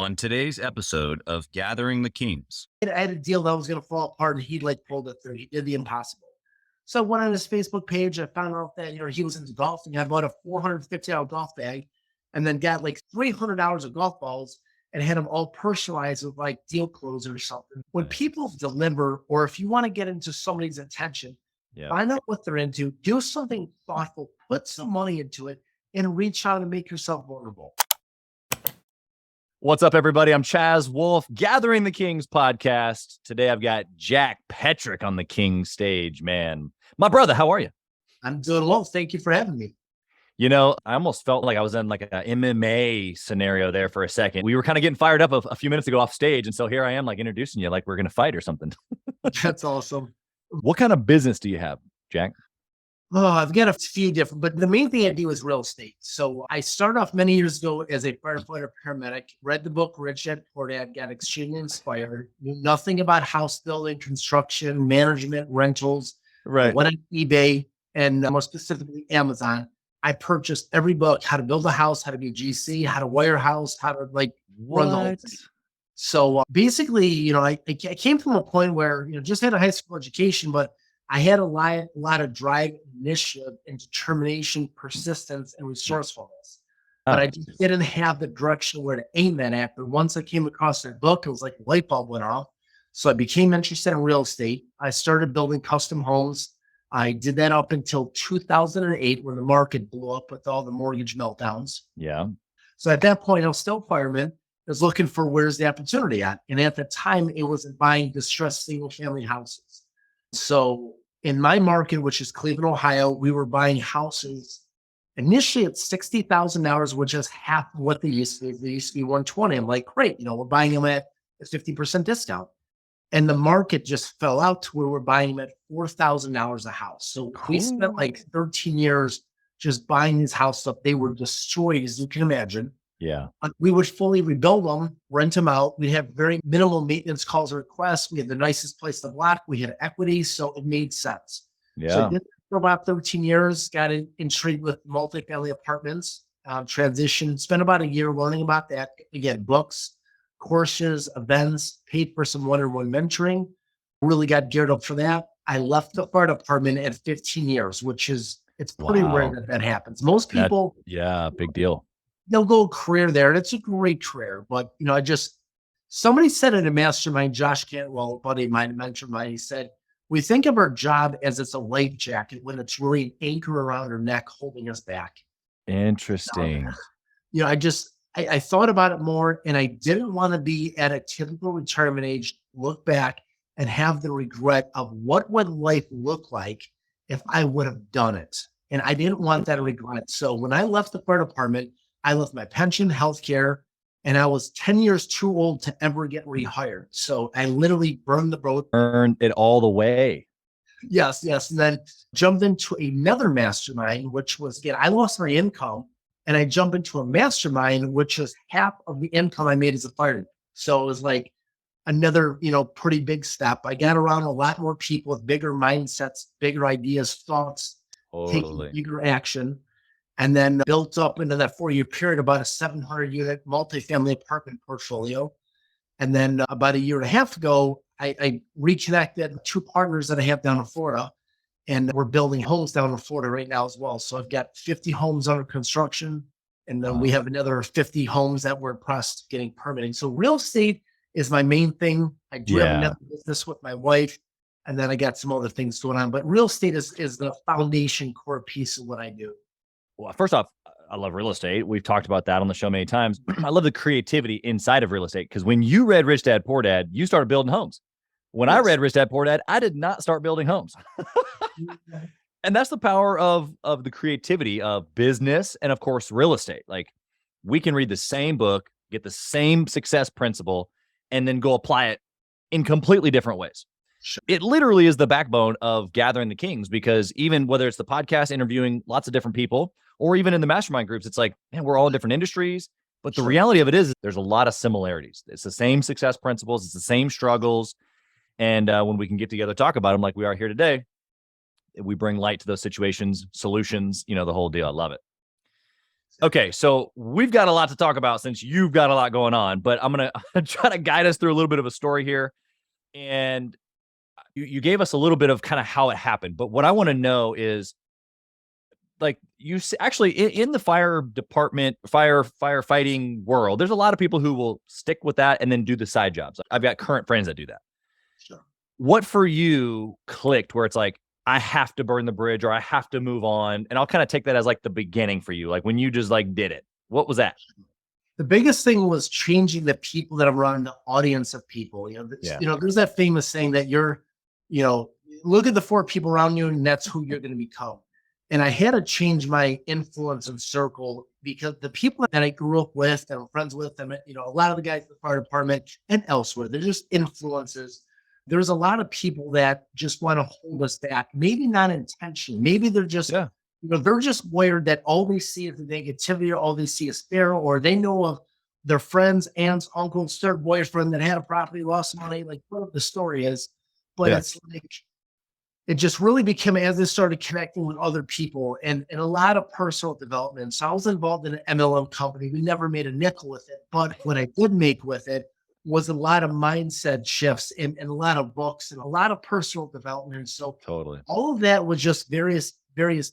On today's episode of Gathering the Kings. I had a deal that was going to fall apart, and he pulled it through. He did the impossible. So I went on his Facebook page. I found out that he was into golfing. I bought a $450 golf bag, and then got like $300 of golf balls, and had them all personalized with like deal closer or something. When people deliver, or if you want to get into somebody's attention, find out what they're into, do something thoughtful, put some money into it, and reach out and make yourself vulnerable. What's up, everybody? I'm Chaz Wolfe, Gathering the Kings podcast. Today, I've got Jack Petrick on the King stage, man. My brother, how are you? I'm doing well. Thank you for having me. You know, I almost felt like I was in like a MMA scenario there for a second. We were kind of getting fired up a few minutes ago off stage. And so here I am like introducing you like we're going to fight or something. That's awesome. What kind of business do you have, Jack? Oh, I've got a few different, but the main thing I do is real estate. So I started off many years ago as a firefighter paramedic, read the book Rich Dad Poor Dad, got extremely inspired, knew nothing about house building, construction, management, rentals. Right. Went on eBay and more specifically Amazon. I purchased every book, how to build a house, how to be GC, how to wire a house, how to run the whole thing. So basically, I came from a point where, just had a high school education, but I had a lot of drive, initiative, and determination, persistence, and resourcefulness. But I just didn't have the direction where to aim that at. But once I came across that book, it was like a light bulb went off. So I became interested in real estate. I started building custom homes. I did that up until 2008 when the market blew up with all the mortgage meltdowns. Yeah. So at that point, I was still a fireman. I was looking for where's the opportunity at. And at the time, it was in buying distressed single-family houses. So in my market, which is Cleveland, Ohio, we were buying houses initially at $60,000, which is half of what they used to be. They used to be $120,000. I'm like, great, we're buying them at a 50% discount. And the market just fell out to where we're buying them at $4,000 a house. So we spent like 13 years just buying these houses up. They were destroyed, as you can imagine. Yeah. We would fully rebuild them, rent them out. We have very minimal maintenance calls or requests. We had the nicest place to block. We had equity, so it made sense. Yeah. So I did for about 13 years, got intrigued with multifamily apartments, transitioned, spent about a year learning about that. Again, books, courses, events, paid for some one-on-one mentoring, really got geared up for that. I left the fire department at 15 years, it's pretty rare that happens. Most people. Big deal. They'll go a career there. And it's a great career. But, somebody said in a mastermind, Josh Cantwell, a buddy of mine, a mentor of mine, he said, we think of our job as it's a life jacket when it's really an anchor around our neck holding us back. Interesting. I thought about it more, and I didn't want to be at a typical retirement age, look back and have the regret of what would life look like if I would have done it. And I didn't want that regret. So when I left the fire department, I left my pension, healthcare, and I was 10 years too old to ever get rehired. So I literally burned the boat. Burned it all the way. Yes. And then jumped into another mastermind, which was, again, I lost my income, and I jumped into a mastermind, which was half of the income I made as a fireman. So it was like another, pretty big step. I got around a lot more people with bigger mindsets, bigger ideas, thoughts, taking bigger action. And then built up into that 4-year period about a 700-unit multifamily apartment portfolio. And then about a year and a half ago, I reconnected 2 partners that I have down in Florida. And we're building homes down in Florida right now as well. So I've got 50 homes under construction. And then we have another 50 homes that we're in process of getting permitting. So real estate is my main thing. I do have another business with my wife. And then I got some other things going on. But real estate is the foundation core piece of what I do. Well, first off, I love real estate. We've talked about that on the show many times. I love the creativity inside of real estate because when you read Rich Dad Poor Dad, you started building homes. When I read Rich Dad Poor Dad, I did not start building homes. And that's the power of the creativity of business and, of course, real estate. Like, we can read the same book, get the same success principle, and then go apply it in completely different ways. It literally is the backbone of Gathering the Kings, because even whether it's the podcast interviewing lots of different people or even in the mastermind groups, it's like, man, we're all in different industries. But the reality of it is there's a lot of similarities. It's the same success principles. It's the same struggles. And when we can get together, talk about them like we are here today, we bring light to those situations, solutions, the whole deal. I love it. Okay, so we've got a lot to talk about since you've got a lot going on, but I'm going to try to guide us through a little bit of a story here. And you gave us a little bit of kind of how it happened, but what I want to know is, like, actually in the fire department, firefighting world, there's a lot of people who will stick with that and then do the side jobs. I've got current friends that do that. Sure. What for you clicked where it's like, I have to burn the bridge or I have to move on? And I'll kind of take that as like the beginning for you, like when you just like did it. What was that? The biggest thing was changing the people that I'm around, the audience of people. There's that famous saying that look at the 4 people around you and that's who you're going to become. And I had to change my influence and circle because the people that I grew up with, that I'm friends with, and a lot of the guys in the fire department and elsewhere, they're just influences. There's a lot of people that just want to hold us back, maybe not intentionally. Maybe they're just, they're just wired that all they see is the negativity, or all they see is fear, or they know of their friends, aunts, uncles, third boyfriend that had a property, lost money, like whatever the story is. But it's like, it just really became, as I started connecting with other people and a lot of personal development. So I was involved in an MLM company. We never made a nickel with it, but what I did make with it was a lot of mindset shifts and a lot of books and a lot of personal development. So Totally. all of that was just various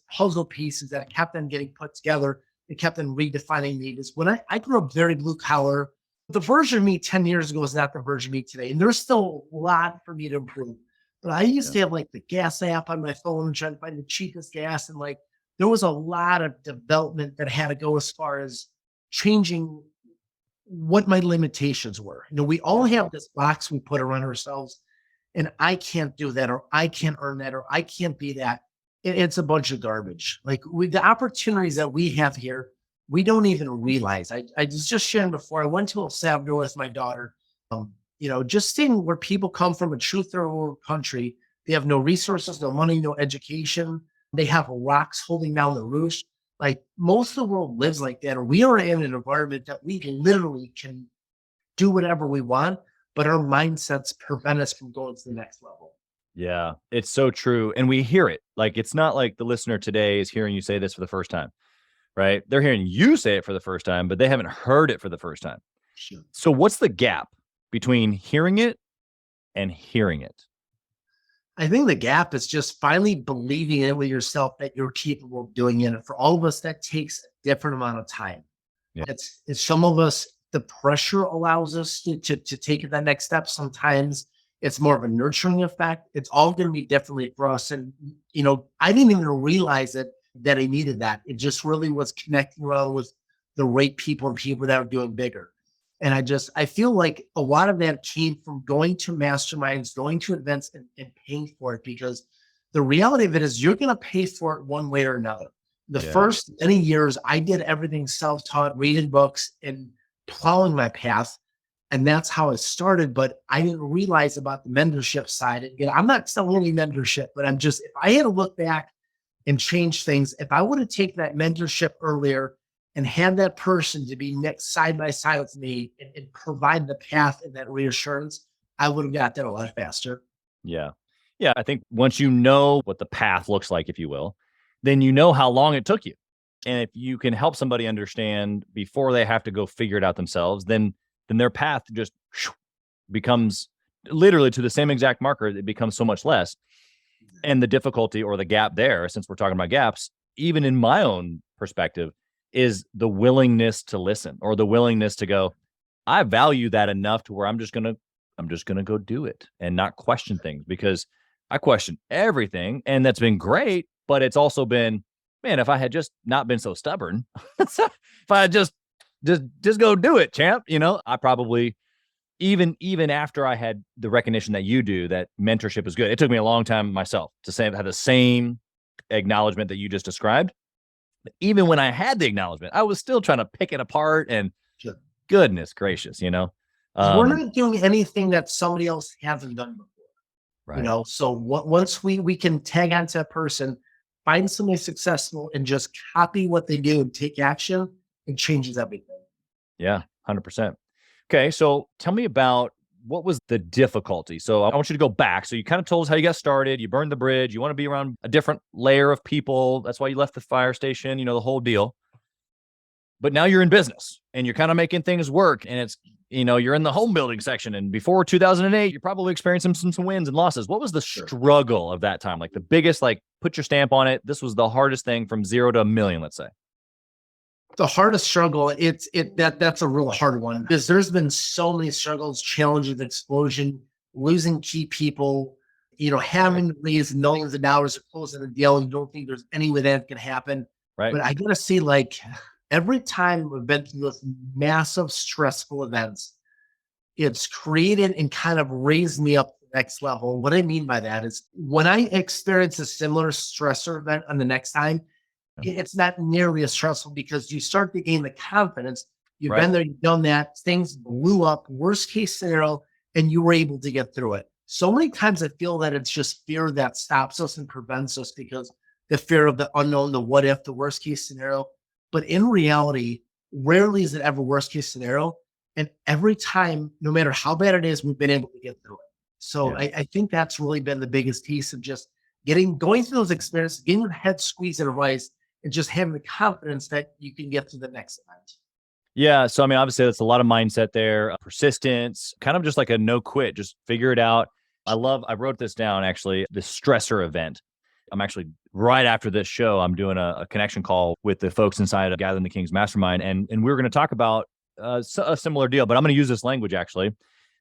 puzzle pieces that kept on getting put together. It kept on redefining me. When I grew up very blue collar, the version of me 10 years ago is not the version of me today. And there's still a lot for me to improve. But I used to have like the gas app on my phone, trying to find the cheapest gas. And like, there was a lot of development that had to go as far as changing what my limitations were. We all have this box we put around ourselves, and I can't do that, or I can't earn that, or I can't be that. It's a bunch of garbage. Like the opportunities that we have here, we don't even realize. I was just sharing before, I went to El Salvador with my daughter. Just seeing where people come from, a true third world country. They have no resources, no money, no education. They have rocks holding down the roofs. Like most of the world lives like that. Or we are in an environment that we literally can do whatever we want, but our mindsets prevent us from going to the next level. Yeah, it's so true. And we hear it. Like, it's not like the listener today is hearing you say this for the first time, right? They're hearing you say it for the first time, but they haven't heard it for the first time. Sure. So what's the gap between hearing it and hearing it? I think the gap is just finally believing it with yourself that you're capable of doing it. And for all of us, that takes a different amount of time. Yeah. It's some of us, the pressure allows us to take that next step. Sometimes it's more of a nurturing effect. It's all going to be differently for us. And, I didn't even realize that I needed that. It just really was connecting around with the right people and people that are doing bigger. And I feel like a lot of that came from going to masterminds, going to events and paying for it, because the reality of it is you're going to pay for it one way or another. The first many years, I did everything self-taught, reading books and plowing my path. And that's how it started. But I didn't realize about the mentorship side. Again, I'm not selling any mentorship, but if I had to look back and change things, if I would have taken that mentorship earlier and had that person to be next side by side with me and provide the path and that reassurance, I would have got there a lot faster. Yeah. Yeah. I think once you know what the path looks like, if you will, then you know how long it took you. And if you can help somebody understand before they have to go figure it out themselves, then their path just becomes literally to the same exact marker. It becomes so much less. And the difficulty or the gap there, since we're talking about gaps, even in my own perspective, is the willingness to listen, or the willingness to go, I value that enough to where I'm just going to go do it and not question things, because I question everything, and that's been great. But it's also been, man, if I had just not been so stubborn, if I had just go do it, champ, I probably, even after I had the recognition that you do, that mentorship is good. It took me a long time myself to have the same acknowledgement that you just described. Even when I had the acknowledgement, I was still trying to pick it apart, and goodness gracious, we're not doing anything that somebody else hasn't done before, right? So once we can tag onto a person, find somebody successful and just copy what they do and take action, it changes everything. Yeah, 100%. Okay. So tell me about, what was the difficulty? So I want you to go back. So you kind of told us how you got started. You burned the bridge. You want to be around a different layer of people. That's why you left the fire station, the whole deal. but now you're in business and you're kind of making things work, and it's, you're in the home building section, and before 2008, you're probably experiencing some wins and losses. What was the struggle of that time? Like the biggest, like put your stamp on it. This was the hardest thing from 0 to a million, let's say. The hardest struggle, that's a real hard one, because there's been so many struggles, challenges, explosion, losing key people, having to raise millions of dollars to close in a deal, and you don't think there's any way that can happen. Right. But I gotta say, like, every time we've been through those massive stressful events, it's created and kind of raised me up to the next level. What I mean by that is when I experience a similar stressor event on the next time, it's not nearly as stressful, because you start to gain the confidence. You've been there, you've done that, things blew up, worst case scenario, and you were able to get through it. So many times I feel that it's just fear that stops us and prevents us, because the fear of the unknown, the what if, the worst case scenario. But in reality, rarely is it ever worst case scenario. And every time, no matter how bad it is, we've been able to get through it. So I think that's really been the biggest piece of just going through those experiences, getting your head squeezed in a vice, and just having the confidence that you can get to the next event. Yeah. So, I mean, obviously that's a lot of mindset there, persistence, kind of just like a no quit, just figure it out. I wrote this down, actually, the stressor event. I'm actually, right after this show, I'm doing a connection call with the folks inside of Gathering the Kings Mastermind. And we're going to talk about a similar deal, but I'm going to use this language actually,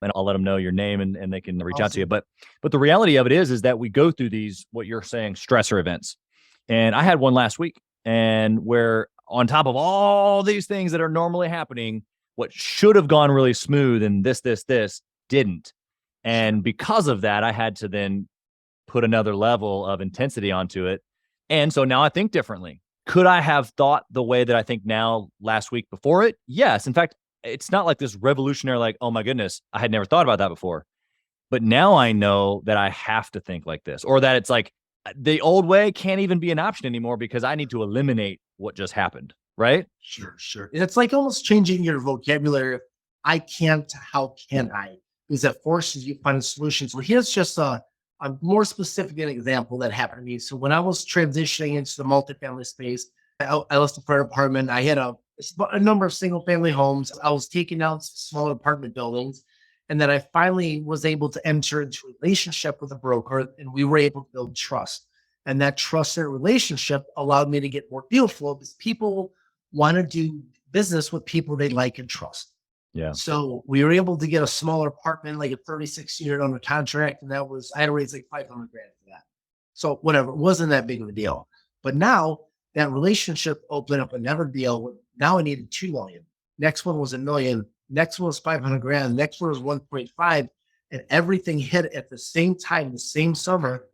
and I'll let them know your name and they can reach out to you. But the reality of it is that we go through these, what you're saying, stressor events. And I had one last week, and where on top of all these things that are normally happening, what should have gone really smooth and this didn't. And because of that, I had to then put another level of intensity onto it. And so now I think differently. Could I have thought the way that I think now last week before it? Yes. In fact, it's not like this revolutionary, like, oh my goodness, I had never thought about that before. But now I know that I have to think like this, or that it's like the old way can't even be an option anymore, because I need to eliminate what just happened. Right? Sure. It's like almost changing your vocabulary. I can't, how can I? Because that forces you to find solutions. Well, here's just a more specific example that happened to me. So when I was transitioning into the multifamily space, I left the fire department. I had a number of single family homes. I was taking down small apartment buildings. And then I finally was able to enter into a relationship with a broker, and we were able to build trust. And that trusted relationship allowed me to get more deal flow, because people want to do business with people they like and trust. Yeah. So we were able to get a smaller apartment, like a 36 unit under contract. And I had to raise like $500,000 for that. So whatever, it wasn't that big of a deal. But now that relationship opened up another deal. Now I needed 2 million. Next one was $1 million. Next one was $500,000. Next one was 1.5. And everything hit at the same time, the same summer.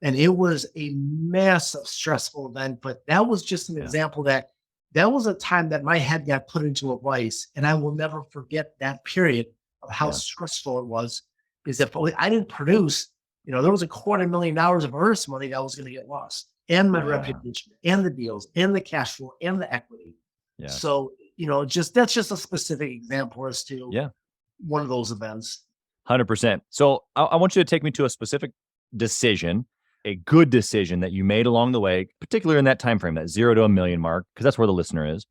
And it was a massive stressful event. But that was just an example that was a time that my head got put into a vice. And I will never forget that period of how stressful it was. Is if I didn't produce, there was $250,000 of earnest money that was going to get lost, and my reputation, and the deals, and the cash flow, and the equity. Yeah. So, that's just a specific example as to one of those events. 100%. So I want you to take me to a specific decision, a good decision that you made along the way, particularly in that time frame, that 0 to $1 million mark, because that's where the listener is.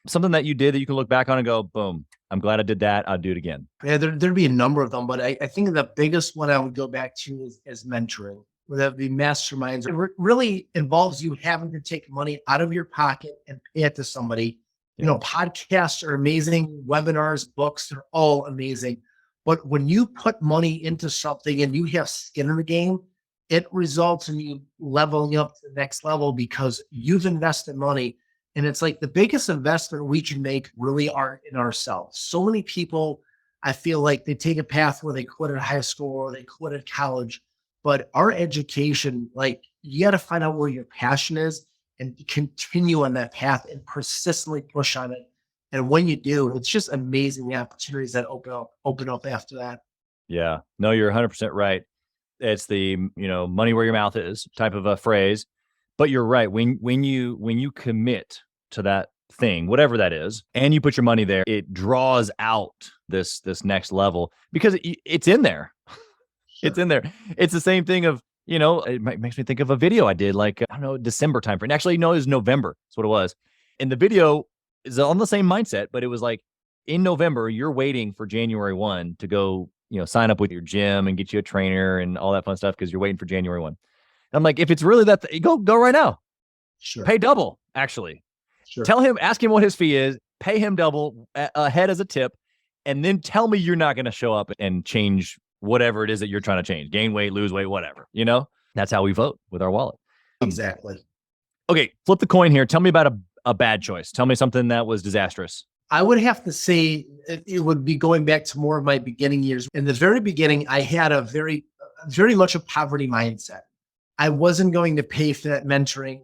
Something that you did that you can look back on and go, boom, I'm glad I did that. I'll do it again. Yeah, there'd be a number of them, but I think the biggest one I would go back to is mentoring, where that would be masterminds. It really involves you having to take money out of your pocket and pay it to somebody. Podcasts are amazing, webinars, books, they're all amazing. But when you put money into something and you have skin in the game, it results in you leveling up to the next level, because you've invested money. And it's like the biggest investment we can make really are in ourselves. So many people, I feel like they take a path where they quit at high school or they quit at college. But our education, like, you got to find out where your passion is and continue on that path and persistently push on it. And when you do, it's just amazing the opportunities that open up after that. Yeah, no, you're 100% right. It's the, money where your mouth is type of a phrase, but you're right. When you commit to that thing, whatever that is, and you put your money there, it draws out this next level, because it's in there. Sure. It's in there. It's the same thing of, it makes me think of a video I did, like, I don't know, December time frame. Actually, no, it was November. That's what it was. In the video, is on the same mindset, but it was like in November, you're waiting for January 1 to go, sign up with your gym and get you a trainer and all that fun stuff because you're waiting for January 1. And I'm like, if it's really that, go right now. Sure. Pay double, actually. Sure. Ask him what his fee is, pay him double ahead as a tip, and then tell me you're not going to show up and change whatever it is that you're trying to change, gain weight, lose weight, whatever, That's how we vote with our wallet. Exactly. Okay, flip the coin here. Tell me about a bad choice. Tell me something that was disastrous. I would have to say it would be going back to more of my beginning years. In the very beginning, I had a very much a poverty mindset. I wasn't going to pay for that mentoring.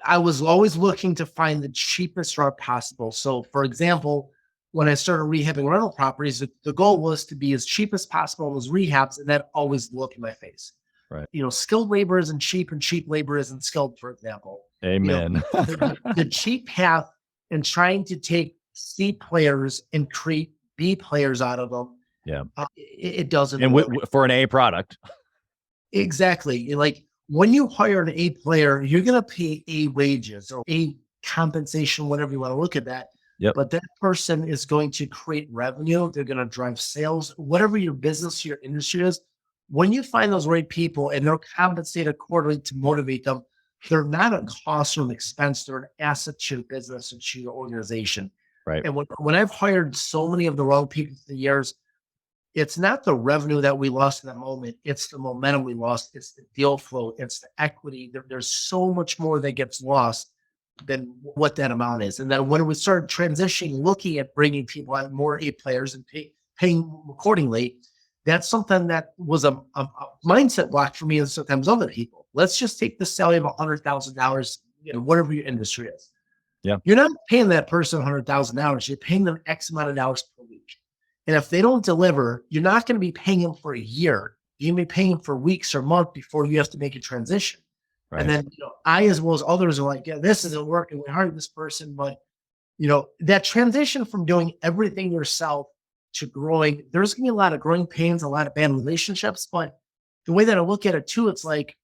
I was always looking to find the cheapest route possible. So, for example, when I started rehabbing rental properties, the goal was to be as cheap as possible in those rehabs, and that always look in my face. Right. Skilled labor isn't cheap, and cheap labor isn't skilled, for example. Amen. The cheap path and trying to take C players and create B players out of them. Yeah. It doesn't and work. For an A product. Exactly. Like when you hire an A player, you're going to pay A wages or A compensation, whatever you want to look at that. Yep. But that person is going to create revenue. They're going to drive sales, whatever your business, your industry is. When you find those right people and they're compensated accordingly to motivate them, they're not a cost or an expense. They're an asset to your business and to your organization. Right. And when I've hired so many of the wrong people through the years, it's not the revenue that we lost in that moment. It's the momentum we lost. It's the deal flow. It's the equity. There's so much more that gets lost than what that amount is. And then when we started transitioning, looking at bringing people on more A players and paying them accordingly, that's something that was a mindset block for me and sometimes other people. Let's just take the salary of $100,000, whatever your industry is. Yeah. You're not paying that person $100,000. You're paying them X amount of dollars per week. And if they don't deliver, you're not going to be paying them for a year. You're going to be paying them for weeks or months before you have to make a transition. Right. And then, I, as well as others, are like, yeah, this isn't working. We hired this person. But, that transition from doing everything yourself to growing, there's going to be a lot of growing pains, a lot of bad relationships. But the way that I look at it too, it's like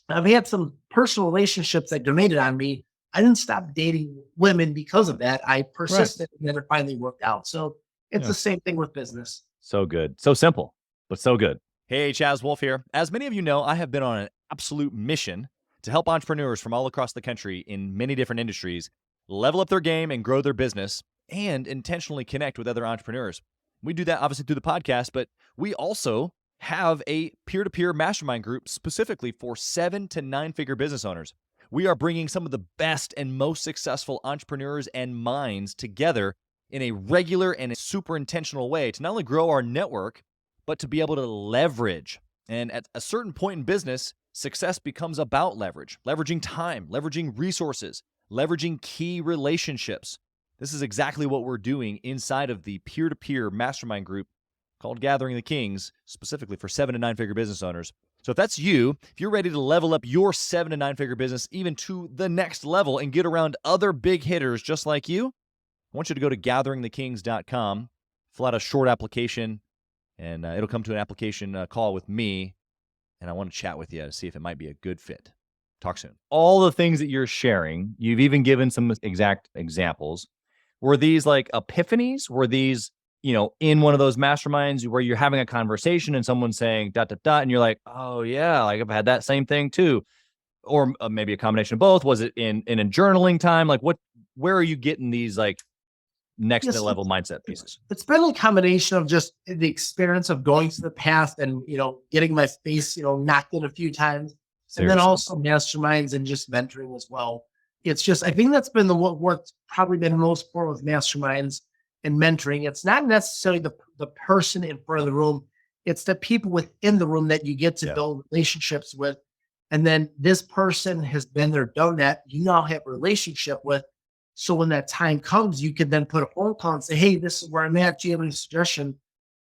I've had some personal relationships that donated on me. I didn't stop dating women because of that. I persisted and then it finally worked out. So it's the same thing with business. So good. So simple, but so good. Hey, Chaz Wolfe here. As many of you know, I have been on an absolute mission to help entrepreneurs from all across the country in many different industries level up their game and grow their business and intentionally connect with other entrepreneurs. We do that obviously through the podcast, but we also have a peer-to-peer mastermind group specifically for 7 to 9-figure business owners. We are bringing some of the best and most successful entrepreneurs and minds together in a regular and super intentional way to not only grow our network, but to be able to leverage. And at a certain point in business, success becomes about leverage, leveraging time, leveraging resources, leveraging key relationships. This is exactly what we're doing inside of the peer-to-peer mastermind group called Gathering the Kings, specifically for 7 to 9-figure business owners. So if that's you, if you're ready to level up your 7 to 9-figure business even to the next level and get around other big hitters just like you, I want you to go to gatheringthekings.com, fill out a short application, and it'll come to an application call with me, and I want to chat with you to see if it might be a good fit. Talk soon. All the things that you're sharing, you've even given some exact examples. Were these like epiphanies? Were these, in one of those masterminds where you're having a conversation and someone's saying ... and you're like, oh yeah, like I've had that same thing too. Or maybe a combination of both. Was it in a journaling time? Like where are you getting these like next level mindset pieces? It's been a combination of just the experience of going to the path and, getting my face, knocked in a few times. Seriously. And then also masterminds and just mentoring as well. It's just, I think that's been what's probably been most important with masterminds and mentoring. It's not necessarily the person in front of the room. It's the people within the room that you get to build relationships with. And then this person has been there, done that. You now have a relationship with. So when that time comes, you can then put a phone call and say, hey, this is where I'm at. Do you have any suggestion?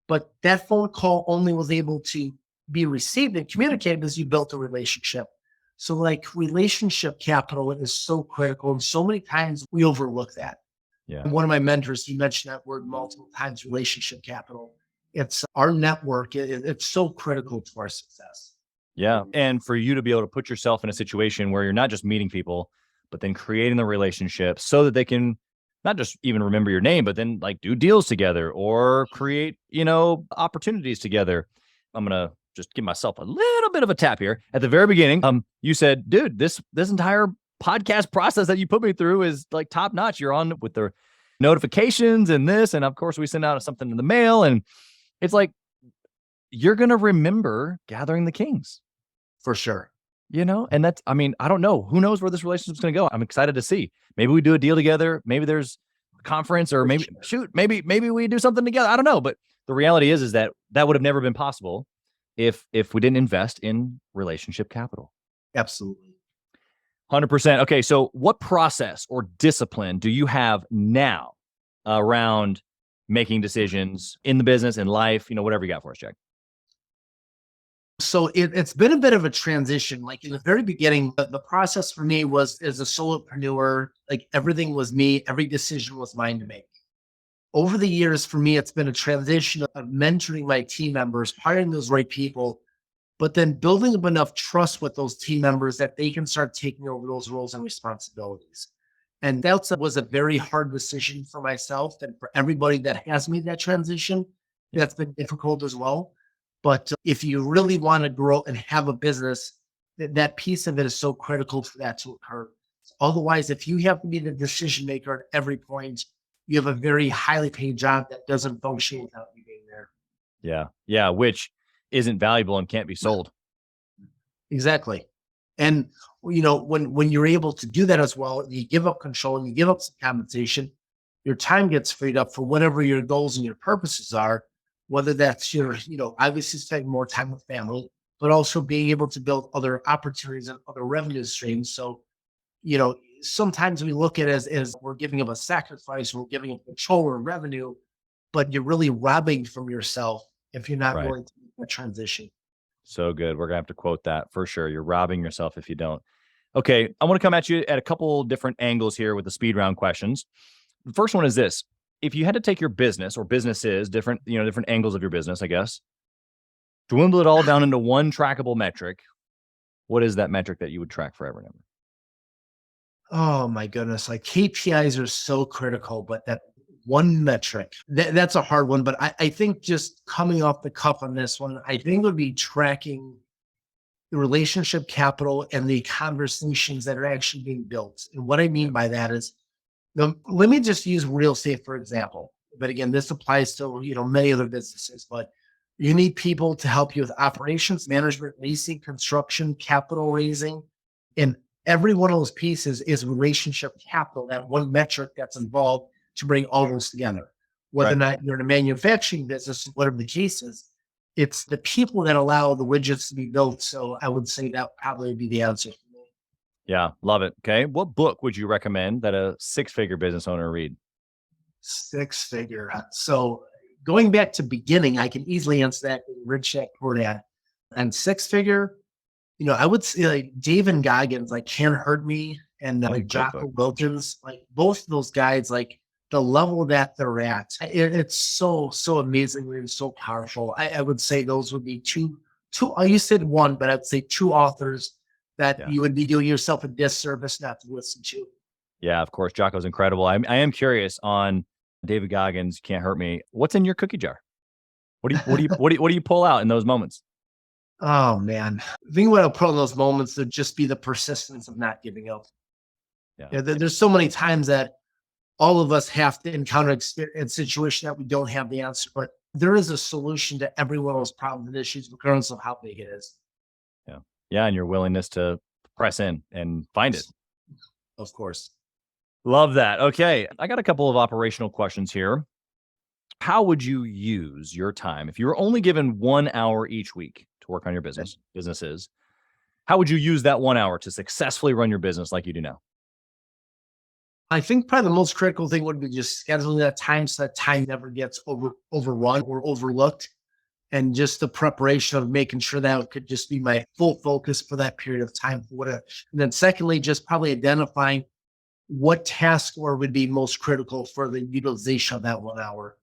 But that phone call only was able to be received and communicated because you built a relationship. So like relationship capital is so critical. And so many times we overlook that. Yeah. And one of my mentors, he mentioned that word multiple times, relationship capital. It's our network. It's so critical to our success. Yeah. And for you to be able to put yourself in a situation where you're not just meeting people, but then creating the relationship so that they can not just even remember your name, but then like do deals together or create, opportunities together. I'm going to just give myself a little bit of a tap here. At the very beginning, you said, dude, this entire podcast process that you put me through is like top notch. You're on with the notifications and this, and of course we send out something in the mail, and it's like, you're going to remember gathering the kings. For sure. And that's, I don't know. Who knows where this relationship is going to go? I'm excited to see. Maybe we do a deal together. Maybe there's a conference, or maybe maybe we do something together. I don't know. But the reality is that would have never been possible if we didn't invest in relationship capital. Absolutely. 100%. Okay. So what process or discipline do you have now around making decisions in the business, in life, whatever you got for us, Jack? So it's been a bit of a transition. Like in the very beginning, the process for me was as a solopreneur, like everything was me. Every decision was mine to make. Over the years, for me, it's been a transition of mentoring my team members, hiring those right people, but then building up enough trust with those team members that they can start taking over those roles and responsibilities. And that was a very hard decision for myself and for everybody that has made that transition. That's been difficult as well. But if you really want to grow and have a business, that piece of it is so critical for that to occur. Otherwise, if you have to be the decision maker at every point, you have a very highly paid job that doesn't function without you being there. Yeah. Yeah. Which isn't valuable and can't be sold. Exactly. And, when you're able to do that as well, you give up control and you give up some compensation, your time gets freed up for whatever your goals and your purposes are. Whether that's your, obviously spending more time with family, but also being able to build other opportunities and other revenue streams. So, sometimes we look at it as we're giving up a sacrifice, we're giving up control or revenue, but you're really robbing from yourself if you're not willing to make a transition. So good. We're going to have to quote that for sure. You're robbing yourself if you don't. Okay. I want to come at you at a couple different angles here with the speed round questions. The first one is this. If you had to take your business or businesses, different angles of your business, I guess, dwindle it all down into one trackable metric, what is that metric that you would track forever and ever? Oh my goodness. Like KPIs are so critical, but that one metric, that's a hard one. But I think just coming off the cuff on this one, I think it would be tracking the relationship capital and the conversations that are actually being built. And what I mean by that is, let me just use real estate, for example. But again, this applies to, many other businesses, but you need people to help you with operations, management, leasing, construction, capital raising. And every one of those pieces is relationship capital, that one metric that's involved to bring all those together. Whether or not you're in a manufacturing business, whatever the case is, it's the people that allow the widgets to be built. So I would say that probably would be the answer. Yeah, love it. Okay. What book would you recommend that a six-figure business owner read? Six-figure. So going back to beginning, I can easily answer that in Rich Dad Poor Dad. And six-figure, I would say like David Goggins, like Can't Hurt Me, and like Jocko Wilkins, like both of those guys, like the level that they're at, it's so amazingly and so powerful. I would say those would be two. You said one, but I'd say two authors that you would be doing yourself a disservice not to listen to. Yeah, of course. Jocko's incredible. I am curious on David Goggins, Can't Hurt Me. What's in your cookie jar? What do you pull out in those moments? Oh man. I think what I'll put in those moments would just be the persistence of not giving up. Yeah. There's so many times that all of us have to encounter a situation that we don't have the answer, but there is a solution to every one of those problems and issues, regardless of how big it is. Yeah. Yeah. And your willingness to press in and find it. Of course. Love that. Okay. I got a couple of operational questions here. How would you use your time if you were only given 1 hour each week to work on your businesses? How would you use that 1 hour to successfully run your business like you do now? I think probably the most critical thing would be just scheduling that time so that time never gets overrun or overlooked. And just the preparation of making sure that it could just be my full focus for that period of time. And then secondly, just probably identifying what task or would be most critical for the utilization of that 1 hour.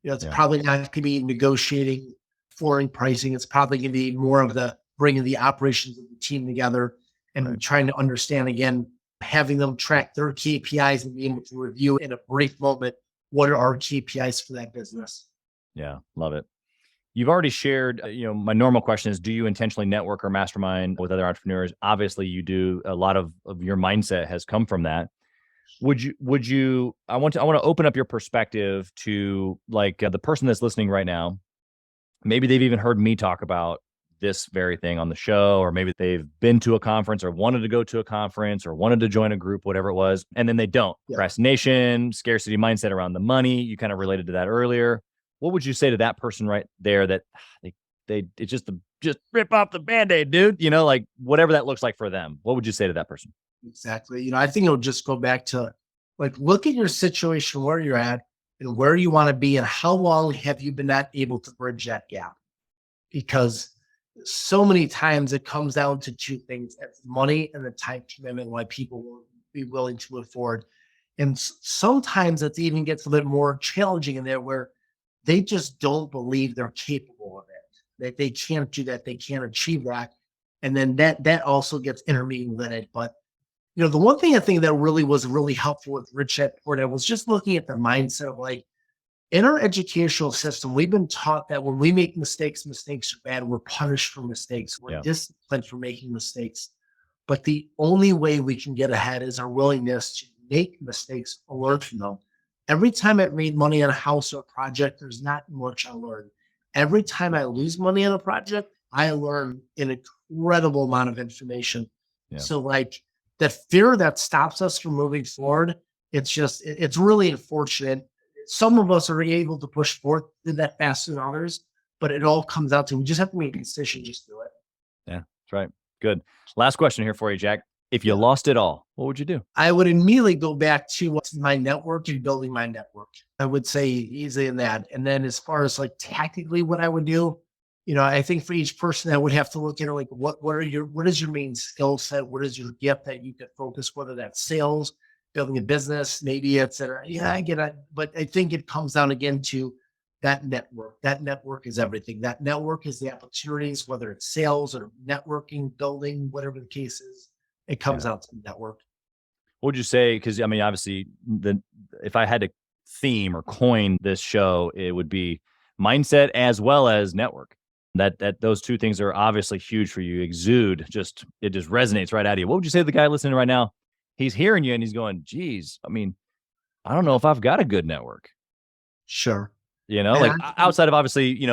It's probably not going to be negotiating flooring pricing. It's probably going to be more of the bringing the operations of the team together and trying to understand again, having them track their KPIs and being able to review in a brief moment, what are our KPIs for that business? Yeah. Love it. You've already shared, my normal question is, do you intentionally network or mastermind with other entrepreneurs? Obviously you do. A lot of your mindset has come from that. I want to open up your perspective to the person that's listening right now. Maybe they've even heard me talk about this very thing on the show, or maybe they've been to a conference or wanted to go to a conference or wanted to join a group, whatever it was. And then they don't. Yeah. Procrastination, scarcity mindset around the money. You kind of related to that earlier. What would you say to that person right there that it's just rip off the Band-Aid, dude, whatever that looks like for them? What would you say to that person? Exactly. I think it'll just go back to look at your situation, where you're at and where you want to be, and how long have you been not able to bridge that gap? Because so many times it comes down to two things: it's money and the time commitment, why people will be willing to move forward. And sometimes it even gets a bit more challenging in there, where they just don't believe they're capable of it, that they can't do that, they can't achieve that. And then that also gets intermingled in it. But the one thing I think that was really helpful with Rich Dad Poor Dad was just looking at the mindset of in our educational system, we've been taught that when we make mistakes are bad. We're punished for mistakes. We're disciplined for making mistakes. But the only way we can get ahead is our willingness to make mistakes or learn from them. Every time I made money on a house or a project, there's not much I learned. Every time I lose money on a project, I learn an incredible amount of information. Yeah. So that fear that stops us from moving forward, it's really unfortunate. Some of us are able to push forward that faster than others, but it all comes out to, we just have to make a decision, just do it. Yeah, that's right. Good. Last question here for you, Jack. If you lost it all, what would you do? I would immediately go back to my network and building my network. I would say easy in that. And then as far as tactically what I would do, I think for each person I would have to look at what is your main skill set? What is your gift that you could focus, whether that's sales, building a business, maybe et cetera. Yeah, I get it. But I think it comes down again to that network. That network is everything. That network is the opportunities, whether it's sales or networking, building, whatever the case is. It comes out to the network. What would you say? Because obviously, if I had to theme or coin this show, it would be mindset as well as network. That those two things are obviously huge for you. It just resonates right out of you. What would you say to the guy listening right now? He's hearing you and he's going, geez, I don't know if I've got a good network. Sure. Outside of obviously,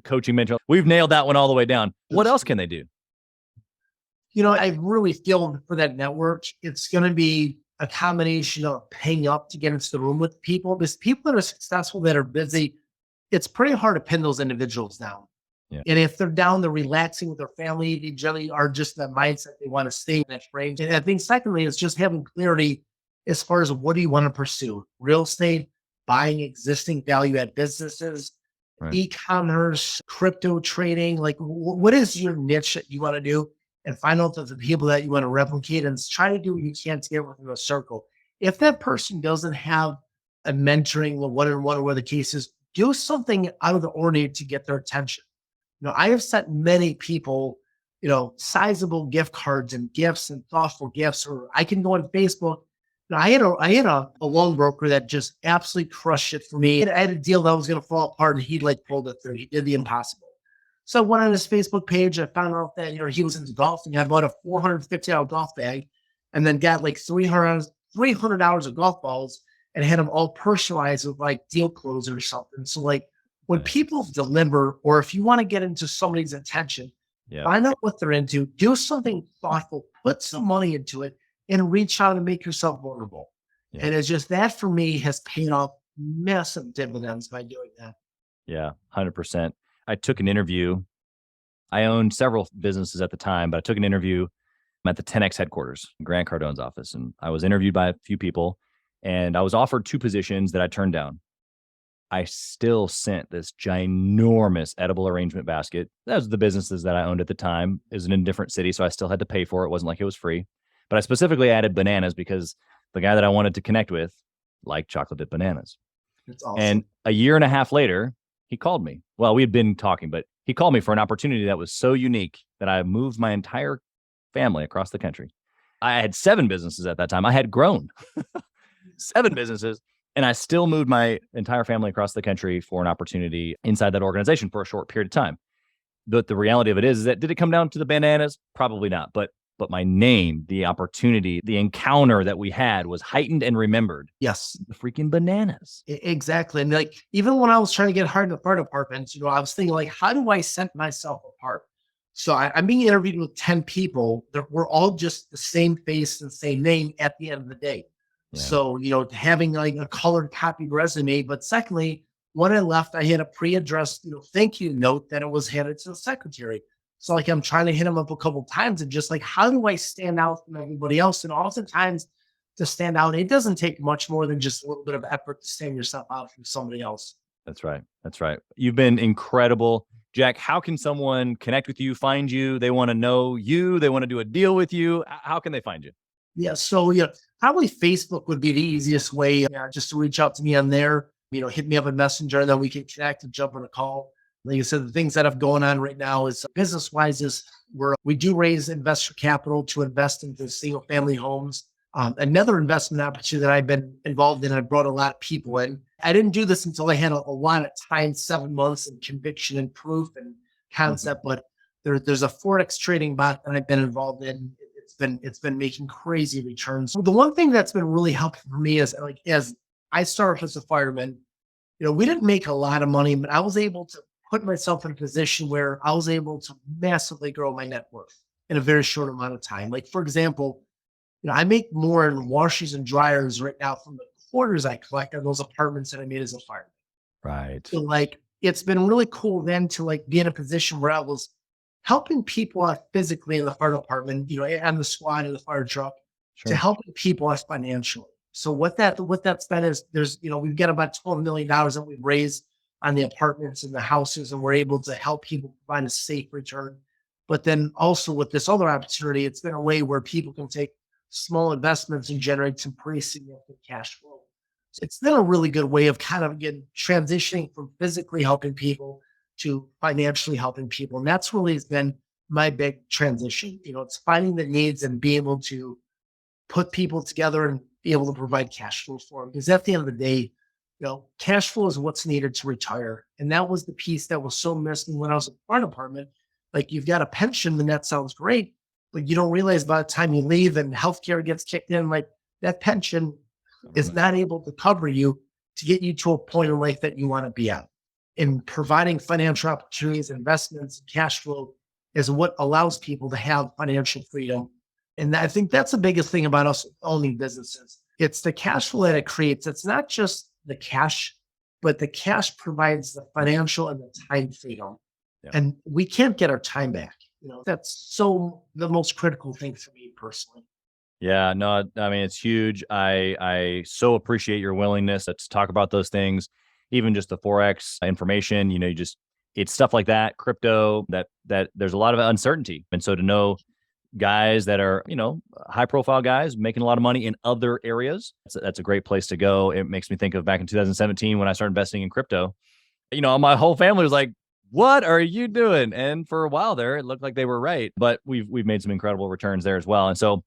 coaching, mentor, we've nailed that one all the way down. What else can they do? I really feel for that network, it's going to be a combination of paying up to get into the room with people. Because people that are successful, that are busy, it's pretty hard to pin those individuals down. Yeah. And if they're down, they're relaxing with their family. They generally are just that mindset. They want to stay in that frame. And I think secondly, it's just having clarity as far as what do you want to pursue? Real estate, buying existing value-add businesses, right, e-commerce, crypto trading. What is your niche that you want to do? And find out the people that you want to replicate and try to do what you can to get within a circle. If that person doesn't have a mentoring, one-on-one, or whatever the case is, do something out of the ordinary to get their attention. I have sent many people, sizable gift cards and gifts and thoughtful gifts, or I can go on Facebook. I had a loan broker that just absolutely crushed it for me. I had a deal that was going to fall apart, and he pulled it through. He did the impossible. So I went on his Facebook page. I found out that he was into golfing. I bought a $450 golf bag, and then got $300 of golf balls, and had them all personalized with deal closers or something. So when people deliver, or if you want to get into somebody's attention, find out what they're into, do something thoughtful, put some money into it, and reach out and make yourself vulnerable. Yeah. And it's just that for me has paid off massive dividends by doing that. Yeah, 100%. I took an interview. I owned several businesses at the time, but I took an interview at the 10X headquarters, Grant Cardone's office. And I was interviewed by a few people, and I was offered 2 positions that I turned down. I still sent this ginormous edible arrangement basket. That was the businesses that I owned at the time. It was in a different city, so I still had to pay for it. It wasn't like it was free. But I specifically added bananas because the guy that I wanted to connect with liked chocolate dipped bananas. That's awesome. And a year and a half later, he called me. Well, we had been talking, but he called me for an opportunity that was so unique that I moved my entire family across the country. I had 7 businesses at that time. I had grown 7 businesses, and I still moved my entire family across the country for an opportunity inside that organization for a short period of time. But the reality of it is that, did it come down to the bananas? Probably not. But my name, the opportunity, the encounter that we had was heightened and remembered. Yes, The freaking bananas. exactly. And like, even when I was trying to get hired in the fire department, I was thinking like, how do I set myself apart? So I'm being interviewed with 10 people that were all just the same face and same name at the end of the day. Yeah. So, having like a colored copied resume. But secondly, when I left, I had a pre-addressed, thank you note that it was handed to the secretary. So like, I'm trying to hit him up a couple of times and just like, how do I stand out from everybody else? And oftentimes to stand out, it doesn't take much more than just a little bit of effort to stand yourself out from somebody else. That's right. That's right. You've been incredible. Jack, how can someone connect with you, find you? They want to know you. They want to do a deal with you. How can they find you? Yeah. So, probably Facebook would be the easiest way, just to reach out to me on there, hit me up on Messenger, and then we can connect and jump on a call. Like I said, the things that I've going on right now is business wise is we do raise investor capital to invest into single family homes. Another investment opportunity that I've been involved in, I brought a lot of people in. I didn't do this until I had a lot of time, 7 months and conviction and proof and concept, but there's a Forex trading bot that I've been involved in. It's been making crazy returns. The one thing that's been really helpful for me is like, as I started as a fireman, we didn't make a lot of money, but I was able to put myself in a position where I was able to massively grow my net worth in a very short amount of time. Like, for example, I make more in washers and dryers right now from the quarters I collect on those apartments that I made as a fireman. Right. So like, it's been really cool then to like be in a position where I was helping people out physically in the fire department, and the squad in the fire truck, Sure. to helping people out financially. So what that's been is we've got about $12 million that we've raised on the apartments and the houses, and we're able to help people find a safe return. But then also with this other opportunity, it's been a way where people can take small investments and generate some pretty significant cash flow. So it's been a really good way of kind of again transitioning from physically helping people to financially helping people. And that's really has been my big transition. It's finding the needs and being able to put people together and be able to provide cash flow for them. Because at the end of the day, cash flow is what's needed to retire. And that was the piece that was so missing when I was in the fire department. Like, you've got a pension and that sounds great, but you don't realize by the time you leave and healthcare gets kicked in, like that pension is not able to cover you to get you to a point in life that you want to be at. And providing financial opportunities, investments, cash flow is what allows people to have financial freedom. And I think that's the biggest thing about us owning businesses. It's the cash flow that it creates. It's not just the cash, but the cash provides the financial and the time freedom. Yeah. And we can't get our time back. That's so the most critical thing for me personally. Yeah, no, I mean, it's huge. I so appreciate your willingness to talk about those things, even just the Forex information, it's stuff like that, crypto, that there's a lot of uncertainty. And so to know guys that are, high profile guys making a lot of money in other areas, that's a great place to go. It makes me think of back in 2017 when I started investing in crypto. My whole family was like, what are you doing? And for a while there, it looked like they were right, but we've made some incredible returns there as well. And so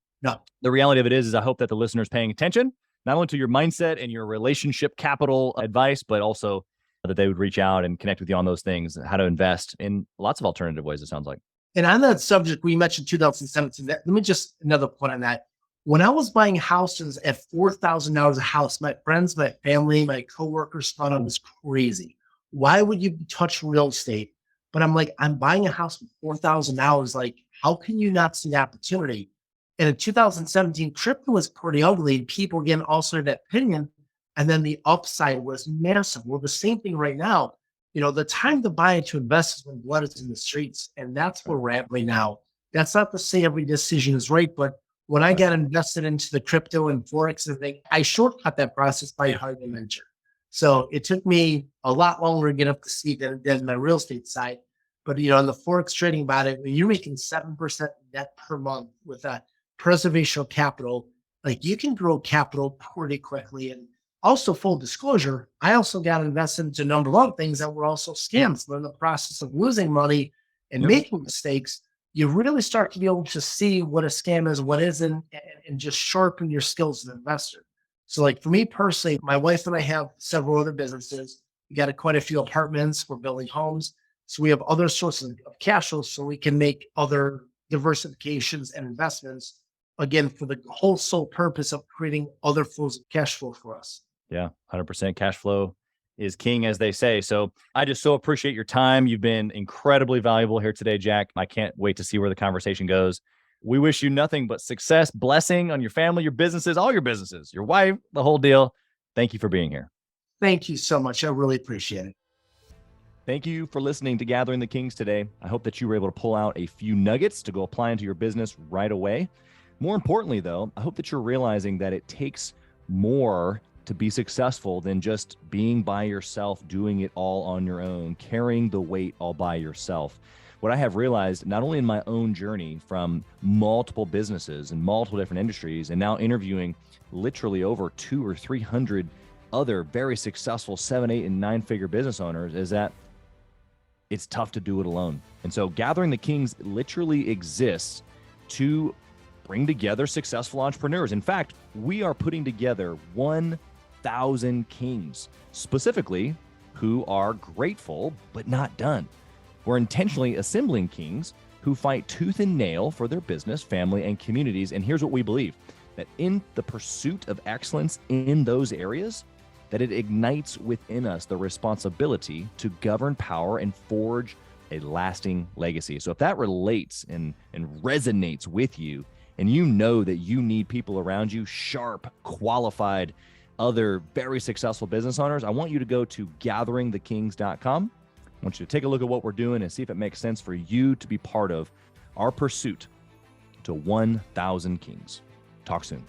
the reality of it is I hope that the listeners paying attention, not only to your mindset and your relationship capital advice, but also that they would reach out and connect with you on those things, how to invest in lots of alternative ways, it sounds like. And on that subject, we mentioned 2017. Let me just another point on that. When I was buying houses at $4,000 a house, my friends, my family, my coworkers thought I was crazy. Why would you touch real estate? But I'm like, I'm buying a house for $4,000. Like, how can you not see the opportunity? And in 2017, crypto was pretty ugly. People again also had that opinion. And then the upside was massive. Well, the same thing right now. The time to buy and to invest is when blood is in the streets. And that's where we're at right now. That's not to say every decision is right, but when I got invested into the crypto and Forex and thing, I shortcut that process by hiring a mentor. So it took me a lot longer to get up to speed than my real estate side. But, on the Forex trading about it, when you're making 7% net per month with that preservation of capital, like you can grow capital pretty quickly. And also, full disclosure, I also got invested into a number of other things that were also scams. We're in the process of losing money and making mistakes. you really start to be able to see what a scam is, what isn't, and just sharpen your skills as an investor. So, like for me personally, my wife and I have several other businesses. We got quite a few apartments. We're building homes. So we have other sources of cash flow so we can make other diversifications and investments, again, for the whole sole purpose of creating other flows of cash flow for us. Yeah, 100% cash flow is king, as they say. So I just so appreciate your time. You've been incredibly valuable here today, Jack. I can't wait to see where the conversation goes. We wish you nothing but success, blessing on your family, your businesses, all your businesses, your wife, the whole deal. Thank you for being here. Thank you so much. I really appreciate it. Thank you for listening to Gathering the Kings today. I hope that you were able to pull out a few nuggets to go apply into your business right away. More importantly, though, I hope that you're realizing that it takes more to be successful than just being by yourself, doing it all on your own, carrying the weight all by yourself. What I have realized, not only in my own journey from multiple businesses and multiple different industries, and now interviewing literally over 200 or 300 other very successful 7, 8, and 9-figure business owners, is that it's tough to do it alone. And so Gathering the Kings literally exists to bring together successful entrepreneurs. In fact, we are putting together 1,000 kings, specifically who are grateful but not done. We're intentionally assembling kings who fight tooth and nail for their business, family, and communities. And here's what we believe, that in the pursuit of excellence in those areas, that it ignites within us the responsibility to govern power and forge a lasting legacy. So if that relates and resonates with you, and you know that you need people around you, sharp, qualified, other very successful business owners, I want you to go to gatheringthekings.com. I want you to take a look at what we're doing and see if it makes sense for you to be part of our pursuit to 1,000 kings. Talk soon.